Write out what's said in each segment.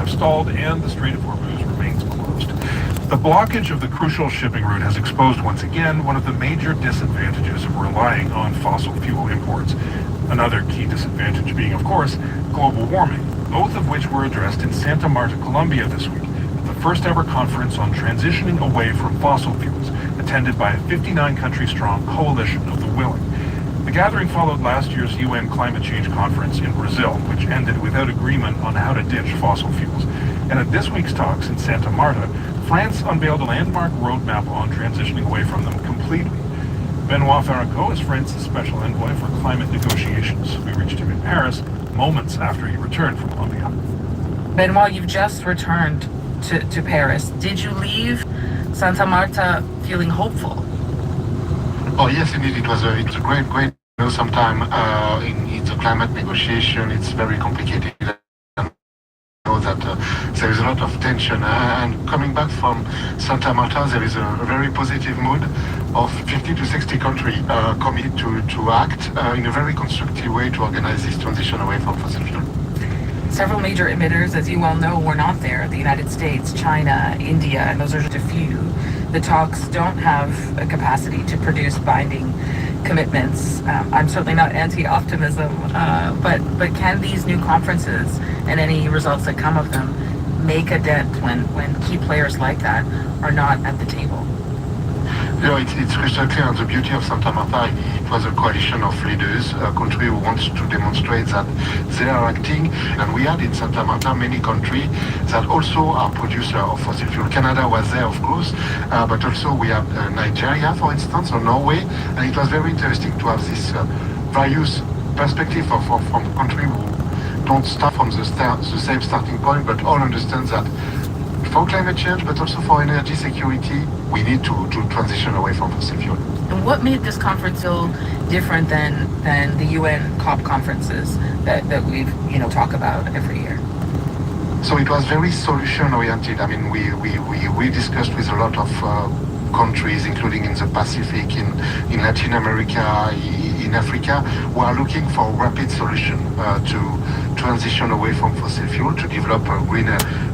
have stalled and the Strait of Hormuz remains closed. The blockage of the crucial shipping route has exposed once again one of the major disadvantages of relying on fossil fuel imports. Another key disadvantage being, of course, global warming, both of which were addressed in Santa Marta, Colombia this week, at the first ever conference on transitioning away from fossil fuels, attended by a 59-country-strong coalition of the willing. The gathering followed last year's UN climate change conference in Brazil, which ended without agreement on how to ditch fossil fuels. And at this week's talks in Santa Marta, France unveiled a landmark roadmap on transitioning away from them completely. Benoit Farago is France's special envoy for climate negotiations. We reached him in Paris moments after he returned from Colombia. Benoit, you've just returned to Paris. Did you leave Santa Marta feeling hopeful? Oh yes, indeed, it's a great. You know, sometimes in the climate negotiation, it's very complicated. I know that there is a lot of tension. And coming back from Santa Marta, there is a very positive mood of 50 to 60 countries committed to act in a very constructive way to organize this transition away from fossil fuel. Several major emitters, as you well know, were not there. The United States, China, India, and those are just a few. The talks don't have a capacity to produce binding commitments. I'm certainly not anti-optimism, but can these new conferences and any results that come of them make a dent when key players like that are not at the table? You know, it's crystal clear. The beauty of Santa Marta, it was a coalition of leaders, a country who wants to demonstrate that they are acting. And we had in Santa Marta many countries that also are producers of fossil fuel. Canada was there, of course, but also we have Nigeria, for instance, or Norway. And it was very interesting to have this various perspective from countries who don't start from the same starting point, but all understand that for climate change, but also for energy security, we need to transition away from fossil fuel. And what made this conference so different than the UN COP conferences that we've talk about every year? So it was very solution oriented. I mean, we discussed with a lot of countries, including in the Pacific, in Latin America, in Africa, who are looking for rapid solution to transition away from fossil fuel, to develop green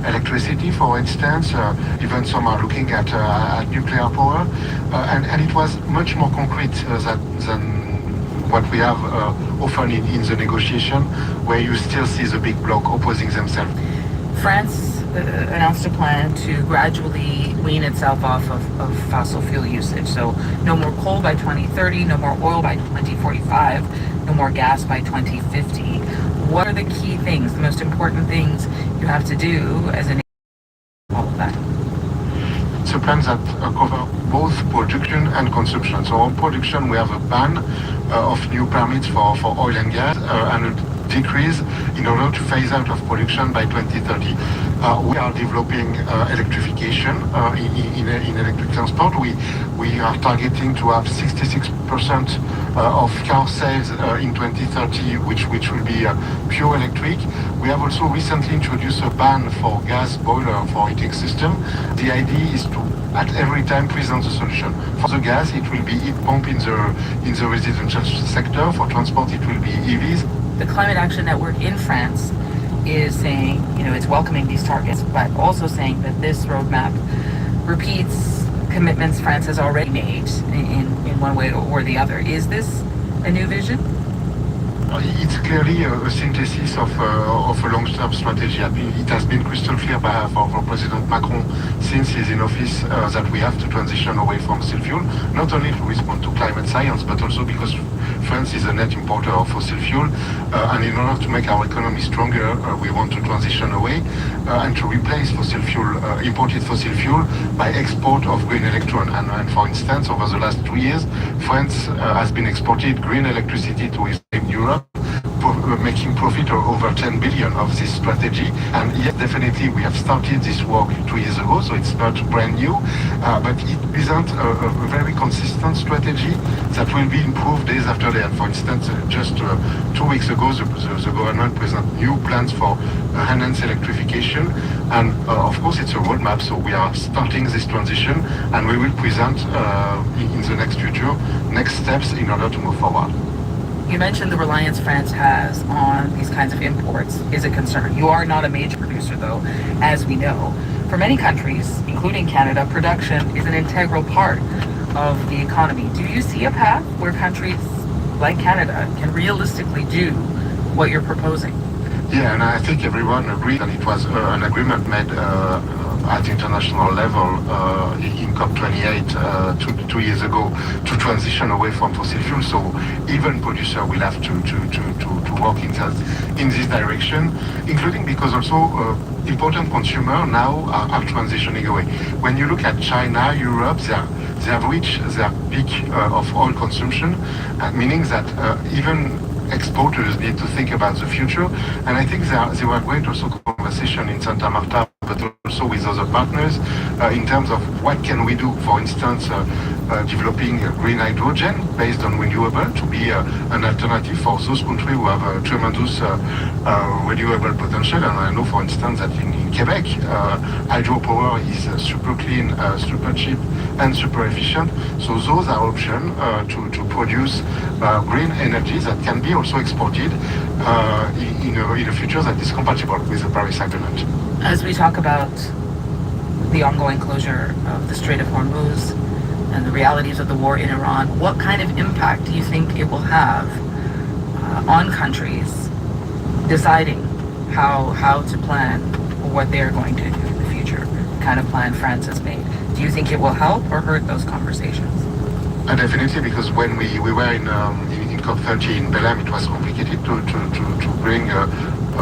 electricity, for instance. Even some are looking at nuclear power, and it was much more concrete than what we have often in the negotiation, where you still see the big bloc opposing themselves. France announced a plan to gradually wean itself off of fossil fuel usage. So no more coal by 2030, no more oil by 2045, no more gas by 2050. What are the key things, the most important things you have to do as a nation? All of that. It's a plan that covers both production and consumption. So on production, we have a ban of new permits for oil and gas and a decrease in order to phase out of production by 2030. We are developing electrification in electric transport. We are targeting to have 66% of car sales in 2030, which will be pure electric. We have also recently introduced a ban for gas boiler for heating system. The idea is to at every time present the solution. For the gas, it will be heat pump in the residential sector. For transport, it will be EVs. The Climate Action Network in France is saying, it's welcoming these targets, but also saying that this roadmap repeats commitments France has already made in one way or the other. Is this a new vision? It's clearly a synthesis of a long-term strategy. It has been crystal clear for President Macron since he's in office that we have to transition away from fossil fuel, not only to respond to climate science, but also because France is a net importer of fossil fuel, and in order to make our economy stronger, we want to transition away and to replace fossil fuel, imported fossil fuel, by export of green electron. And for instance, over the last 2 years, France has been exported green electricity to Eastern Europe, making profit of over 10 billion of this strategy. And yes, definitely we have started this work 2 years ago, so it's not brand new, but it presents a very consistent strategy that will be improved days after day. And for instance, just 2 weeks ago, the government presented new plans for enhanced electrification, and of course it's a roadmap, so we are starting this transition, and we will present in the next future next steps in order to move forward. You mentioned the reliance France has on these kinds of imports is a concern. You are not a major producer, though, as we know. For many countries, including Canada, production is an integral part of the economy. Do you see a path where countries like Canada can realistically do what you're proposing? Yeah, and I think everyone agreed, and it was an agreement made at international level in COP28 two years ago to transition away from fossil fuels. So even producers will have to work in this direction, including because also important consumers now are transitioning away. When you look at China, Europe, they have reached their peak of oil consumption, meaning that even exporters need to think about the future. And I think there were great also conversation in Santa Marta, but also with other partners in terms of what can we do. For instance, developing green hydrogen based on renewable to be an alternative for those countries who have a tremendous renewable potential. And I know, for instance, that in Quebec, hydropower is super clean, super cheap, and super efficient. So those are options to produce green energy that can be also exported in a future that is compatible with the Paris Agreement. As we talk about the ongoing closure of the Strait of Hormuz and the realities of the war in Iran, what kind of impact do you think it will have on countries deciding how to plan what they are going to do in the future, the kind of plan France has made? Do you think it will help or hurt those conversations? Definitely, because when we were in COP30 in Belém, it was complicated to bring a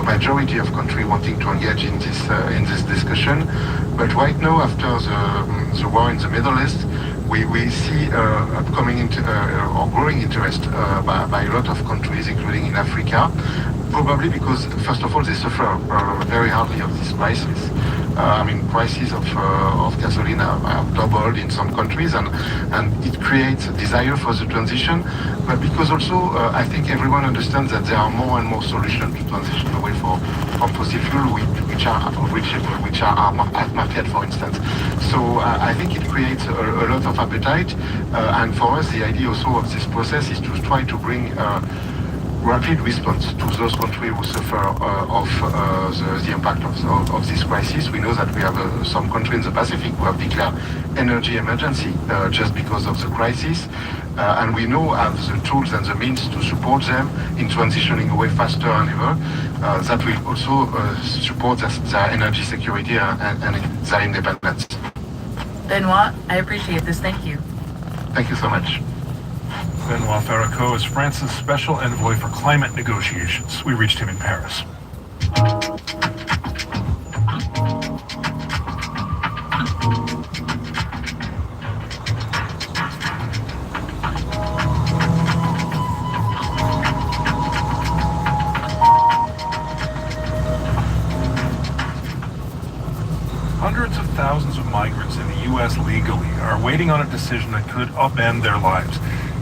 majority of countries wanting to engage in this discussion. But right now, after the war in the Middle East, we see upcoming or growing interest by a lot of countries, including in Africa, probably because, first of all, they suffer very hardly of this crisis. Prices of gasoline have doubled in some countries, and it creates a desire for the transition. But because also, I think everyone understands that there are more and more solutions to transition away from fossil fuel, which are reachable, which are at market, for instance. So I think it creates a lot of appetite, and for us, the idea also of this process is to try to bring rapid response to those countries who suffer of the impact of this crisis. We know that we have some countries in the Pacific who have declared energy emergency just because of the crisis, and we know have the tools and the means to support them in transitioning away faster than ever. That will also support their energy security and their independence. Benoit, I appreciate this. Thank you. Thank you so much. Benoit Farraco is France's special envoy for climate negotiations. We reached him in Paris. Hundreds of thousands of migrants in the U.S. legally are waiting on a decision that could upend their lives.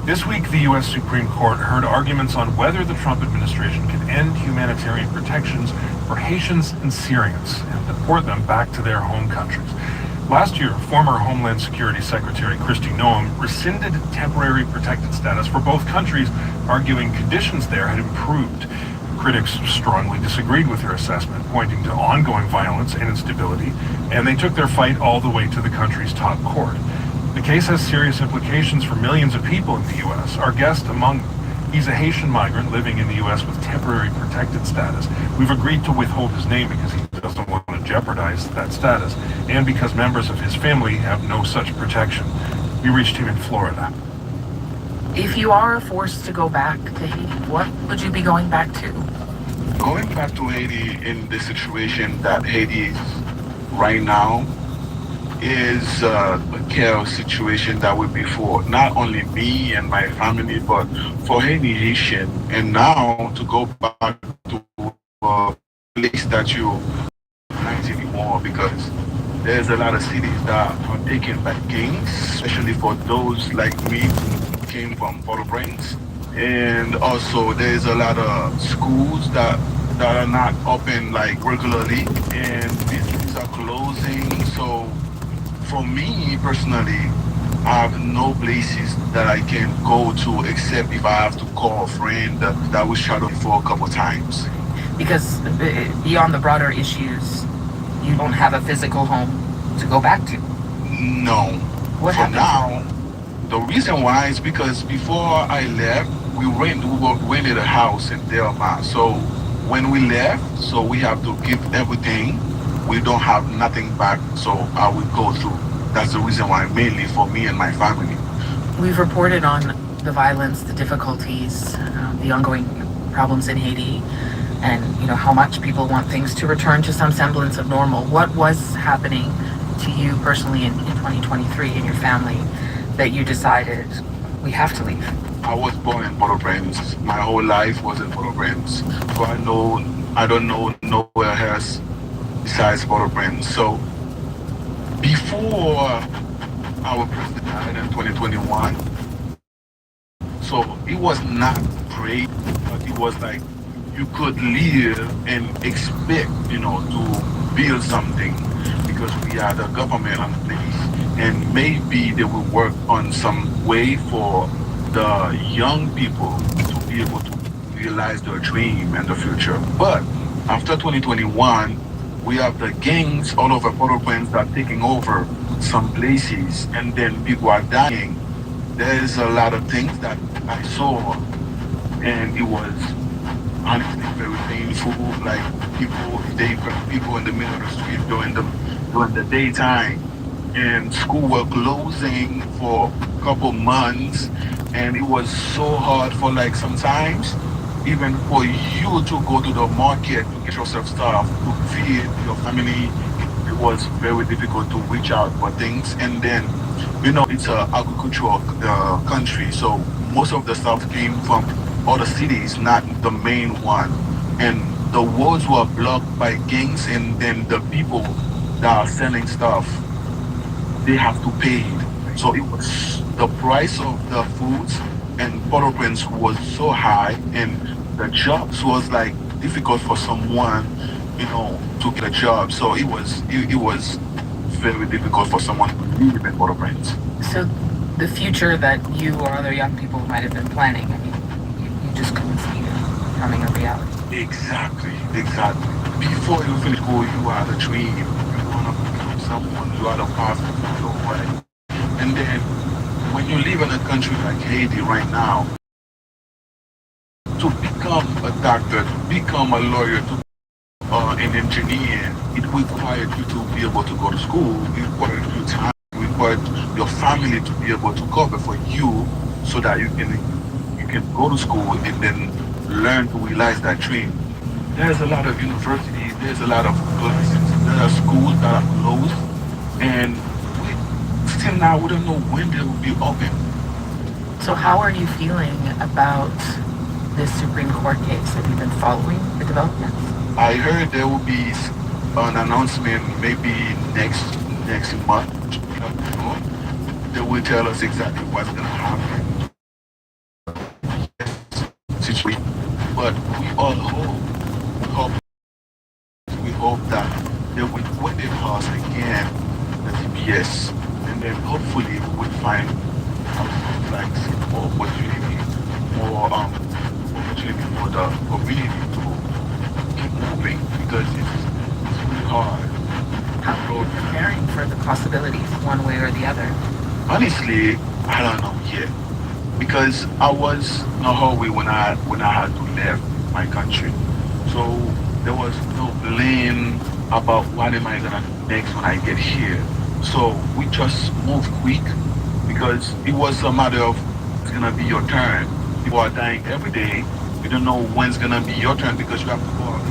This week, the U.S. Supreme Court heard arguments on whether the Trump administration can end humanitarian protections for Haitians and Syrians and deport them back to their home countries. Last year, former Homeland Security Secretary Kristi Noem rescinded temporary protected status for both countries, arguing conditions there had improved. Critics strongly disagreed with her assessment, pointing to ongoing violence and instability, and they took their fight all the way to the country's top court. The case has serious implications for millions of people in the U.S., our guest among them. He's a Haitian migrant living in the U.S. with temporary protected status. We've agreed to withhold his name because he doesn't want to jeopardize that status, and because members of his family have no such protection. We reached him in Florida. If you are forced to go back to Haiti, what would you be going back to? Going back to Haiti in the situation that Haiti is right now is a chaos situation that would be for not only me and my family, but for any Haitian. And now to go back to a place that you not anymore, because there's a lot of cities that are taken by gangs, especially for those like me who came from Port-au-Prince. And also there's a lot of schools that are not open like regularly, and businesses are closing. So for me personally, I have no places that I can go to except if I have to call a friend that was shadowed for a couple times. Because beyond the broader issues, you don't have a physical home to go back to. No. What For happened? now, the reason why is because before I left, rented a house in Delma. So when we left, so we have to give everything. We don't have nothing back, so I would go through. That's the reason why, mainly for me and my family. We've reported on the violence, the difficulties, the ongoing problems in Haiti, and how much people want things to return to some semblance of normal. What was happening to you personally in 2023 in your family that you decided we have to leave? I was born in Port-au-Prince. My whole life was in Port-au-Prince. So I don't know nowhere else besides Port-au-Prince. So before our president died in 2021, so it was not great, but it was like you could live and expect, to build something because we had a government on place and maybe they will work on some way for the young people to be able to realize their dream and the future. But after 2021, we have the gangs all over Port-au-Prince that are taking over some places and then people are dying. There's a lot of things that I saw and it was honestly very painful. Like people in the middle of the street during the daytime, and school were closing for a couple months, and it was so hard for like sometimes even for you to go to the market to get yourself stuff to feed your family. It was very difficult to reach out for things, and then it's a agricultural country, so most of the stuff came from other cities, not the main one. And the roads were blocked by gangs, and then the people that are selling stuff, they have to pay. So it was the price of the foods and Port-au-Prince was so high, and the jobs was like difficult for someone, to get a job. So it was very difficult for someone to live in Port-au-Prince. So the future that you or other young people might have been planning, I mean, you just couldn't see it becoming a reality. Exactly. Before you finish school, you had a dream. You want to become someone. You had a path to follow, right? And then when you live in a country like Haiti right now, to become a doctor, to become a lawyer, to an engineer, it required you to be able to go to school. It required you time. It required your family to be able to cover for you, so that you can go to school and then learn to realize that dream. There's a lot of universities. There's a lot of places. There are schools that are closed, and still now we don't know when they will be open. So how are you feeling about this Supreme Court case? Have you been following the developments? I heard there will be an announcement maybe next month. They will tell us exactly what's going to happen. Situation. But we all hope that they will, when they pass again the TPS, and then hopefully we will find like more opportunity, opportunity for the community to keep moving, because it's really hard. How are you preparing for the possibilities, one way or the other? Honestly, I don't know yet, because I was in a hurry when I had to leave my country. So there was no plan about what am I gonna do next when I get here. So we just moved quick because it was a matter of it's gonna be your turn. People are dying every day. You don't know when it's gonna be your turn because you have to go out